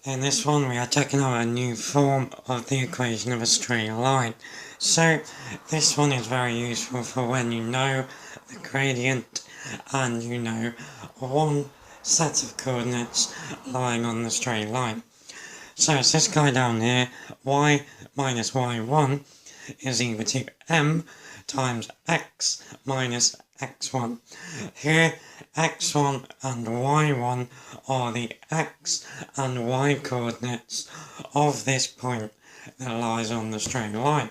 In this one we are checking out a new form of the equation of a straight line. So this one is very useful for when you know the gradient and you know one set of coordinates lying on the straight line. So it's this guy down here, y minus y1 is equal to m times x minus x1. Here, x1 and y1 are the x and y coordinates of this point that lies on the straight line.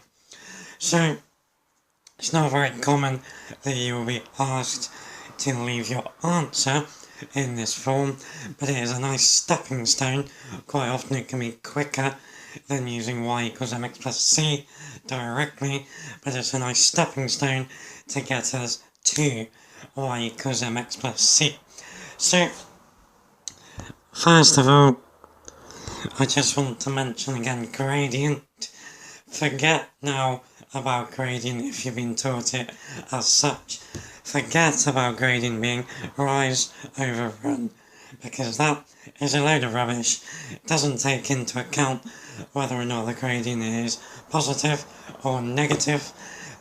So, it's not very common that you will be asked to leave your answer in this form, but it is a nice stepping stone. Quite often it can be quicker than using y equals mx plus c directly, but it's a nice stepping stone to get us to y equals mx plus c. So, first of all, I just want to mention again gradient. Forget now about gradient if you've been taught it as such. Forget about gradient being rise over run, because that is a load of rubbish. It doesn't take into account whether or not the gradient is positive or negative.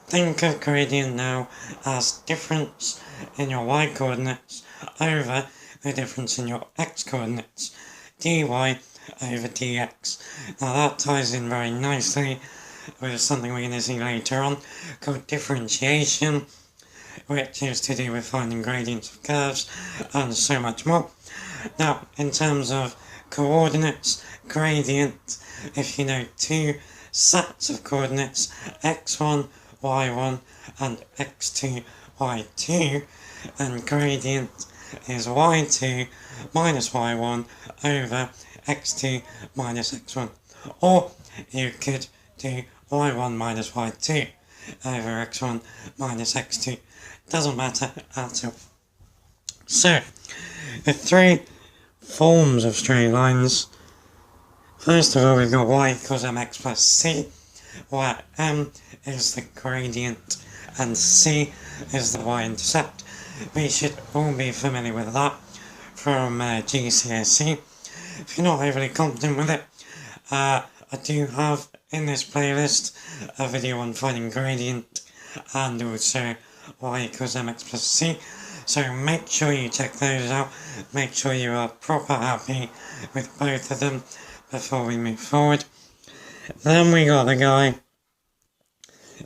Think of gradient now as difference in your y coordinates over the difference in your x coordinates, dy over dx. Now that ties in very nicely with something we're going to see later on called differentiation, which is to do with finding gradients of curves and so much more. Now, in terms of coordinates, gradient, if you know two sets of coordinates, x1, y1 and x2, y2, then gradient is y2 minus y1 over x2 minus x1. Or you could do y1 minus y2 over x1 minus x2. Doesn't matter at all. So, the three forms of straight lines. First of all, we've got y equals mx plus c, where m is the gradient and c is the y-intercept. We should all be familiar with that from GCSE. If you're not overly confident with it, I do have in this playlist a video on finding gradient and also y equals mx plus c. So make sure you check those out. Make sure you are proper happy with both of them before we move forward. Then we got the guy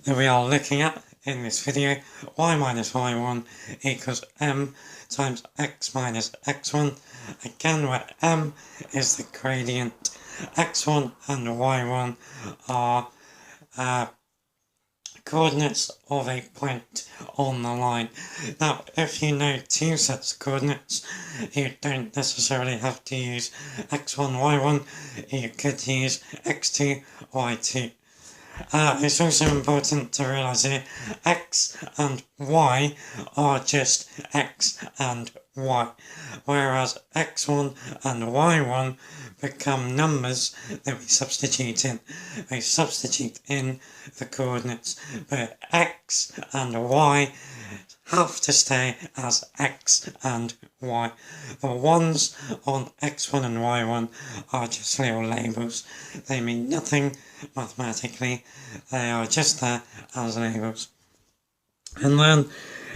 that we are looking at in this video, y minus y1 equals m times x minus x1. Again, where m is the gradient, x1 and y1 are coordinates of a point on the line. Now, if you know two sets of coordinates, you don't necessarily have to use x1, y1, you could use x2, y2. It's also important to realise here, x and y are just x and y, whereas x1 and y1 become numbers that we substitute in. We substitute in the coordinates, but x and y have to stay as x and y. The ones on x1 and y1 are just little labels. They mean nothing mathematically, they are just there as labels. And then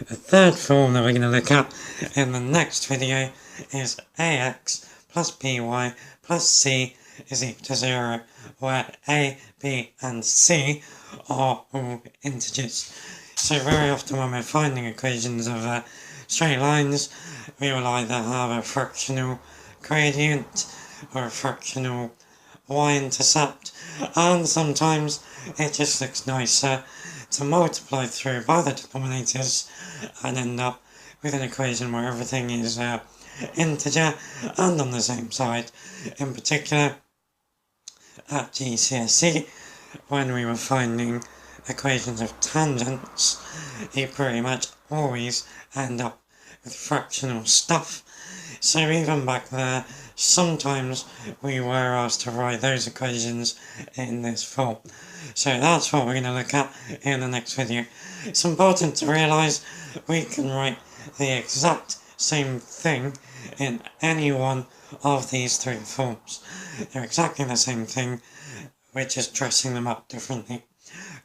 the third form that we're going to look at in the next video is ax plus by plus c is equal to 0, where a, b and c are all integers. So very often when we're finding equations of straight lines, we will either have a fractional gradient or a fractional y-intercept, and sometimes it just looks nicer to multiply through by the denominators and end up with an equation where everything is integer and on the same side. In particular, at GCSE, when we were finding equations of tangents, you pretty much always end up with fractional stuff. So even back there, sometimes we were asked to write those equations in this form. So that's what we're going to look at in the next video. It's important to realise we can write the exact same thing in any one of these three forms. They're exactly the same thing, we're just dressing them up differently.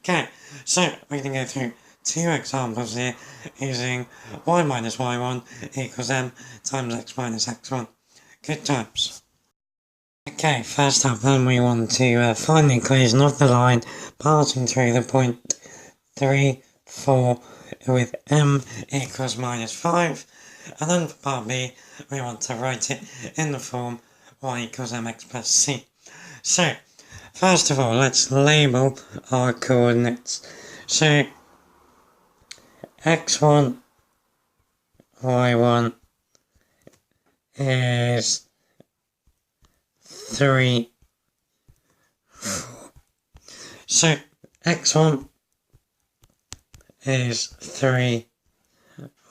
Okay, so we can go through two examples here using y minus y1 equals m times x minus x1. Good times. Okay, first up then we want to find the equation of the line passing through the point 3, 4 with m equals minus 5, and then for part B we want to write it in the form y equals mx plus c. So, first of all, let's label our coordinates. So, x1, y1 is 3, 4. So, x1 is 3,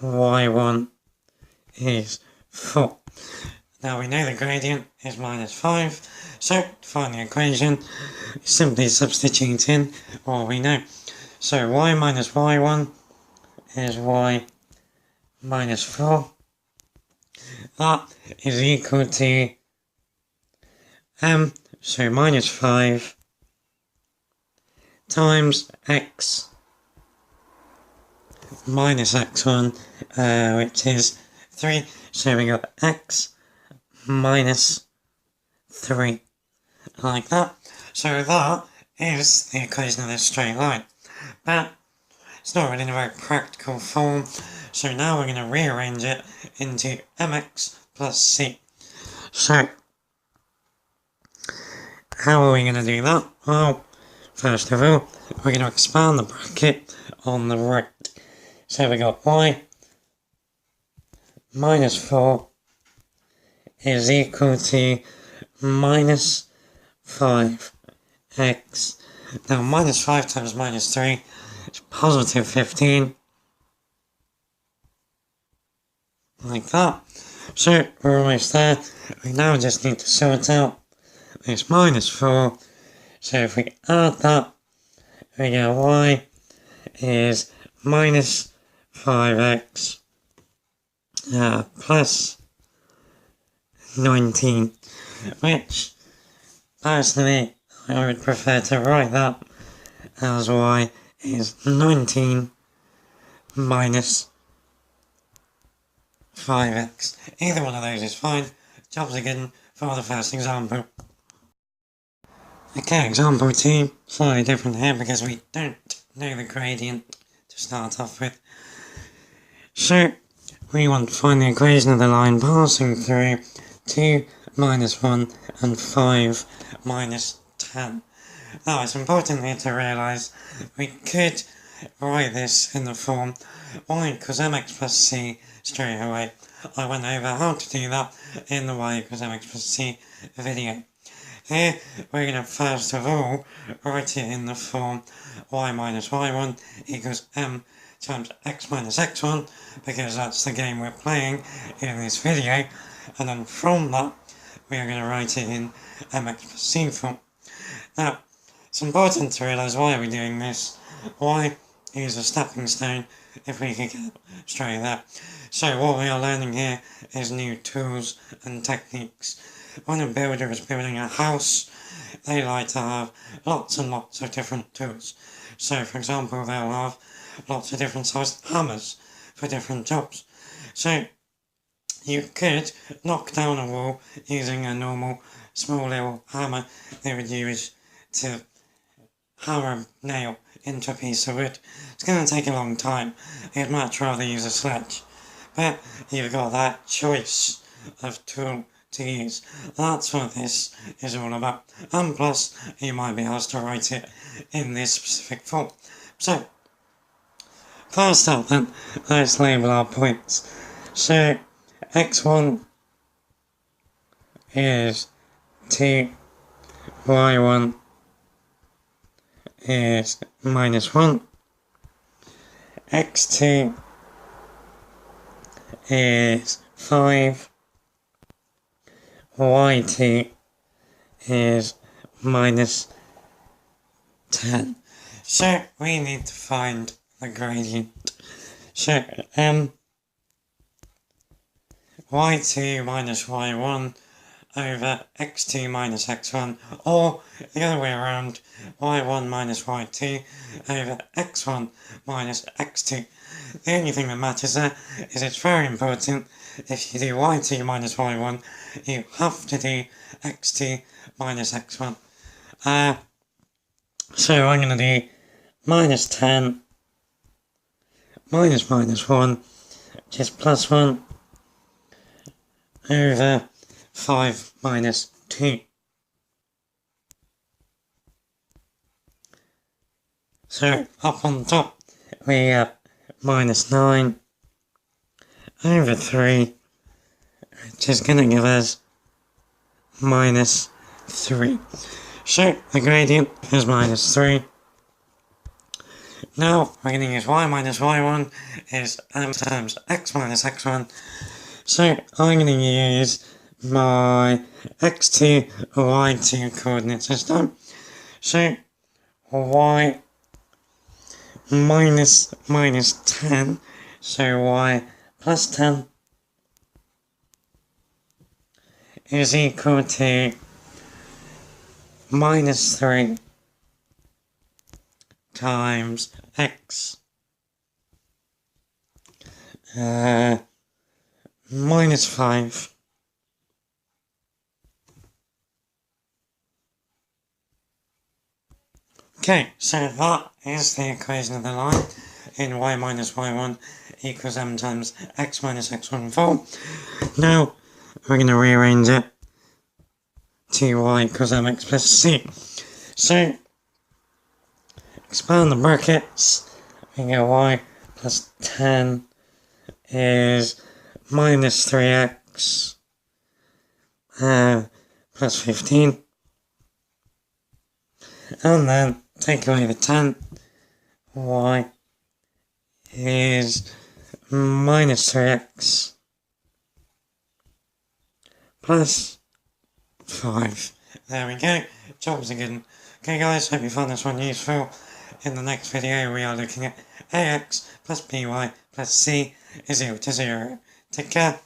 y1 is 4. Now we know the gradient is minus 5, so to find the equation, simply substitute in what we know. So y minus y1 is y minus 4. That is equal to m, so minus 5 times x minus x1, which is 3. So we got x minus 3, like that. So that is the equation of this straight line. But it's not really in a very practical form, so now we're going to rearrange it into mx plus c. So, how are we going to do that? Well, first of all, we're going to expand the bracket on the right. So we got y minus 4 is equal to minus 5x. Now minus 5 times minus 3 is positive 15. Like that. So we're almost there. We now just need to sort out this minus 4. So if we add that, we get y is minus 5x plus 19, which personally I would prefer to write that as y is 19 minus 5x. Either one of those is fine. Jobs again for the first example. Okay, example 2, slightly different here because we don't know the gradient to start off with. So, we want to find the equation of the line passing through 2 minus 1 and 5 minus 10. Now, it's important here to realise we could write this in the form y equals mx plus c straight away. I went over how to do that in the y equals mx plus c video. Here, we're going to first of all write it in the form y minus y1 equals m times x minus x1, because that's the game we're playing in this video, and then from that, we are going to write it in mx plus c form. Now, it's important to realise why we're doing this. Y is a stepping stone if we could get straight there. So what we are learning here is new tools and techniques. When a builder is building a house, they like to have lots and lots of different tools. So for example, they'll have lots of different sized hammers for different jobs. So you could knock down a wall using a normal small little hammer they would use to hammer a nail into a piece of wood. It's going to take a long time. You'd much rather use a sledge. But you've got that choice of tool to use. That's what this is all about. And plus, you might be asked to write it in this specific form. So, first up then, let's label our points. So, x1 is 2, y1 is minus 1, x2 is 5, y2 is minus 10. So we need to find the gradient. So y2 minus y1 over x2 minus x1, or the other way around, y1 minus y2 over x1 minus x2. The only thing that matters there is it's very important, if you do y2 minus y1, you have to do x2 minus x1. So I'm going to do minus 10 minus 1, which is plus 1, over 5 minus 2. So up on top we have minus 9 over 3, which is going to give us minus 3. So the gradient is minus 3. Now we're going to use y minus y1 is times x minus x1. So I'm going to use my x2 or y2 coordinate system. So y minus 10, so y plus 10 is equal to minus 3 times x minus 5 Okay, so that is the equation of the line in y minus y1 equals m times x minus x1 form. Now we're going to rearrange it to y equals mx plus c. So expand the brackets, we get y plus 10 is minus 3x plus 15, and then take away the 10, y is minus 3x plus 5. There we go, jobs again. Okay guys, hope you found this one useful. In the next video we are looking at ax plus by plus c is equal to 0. Take care.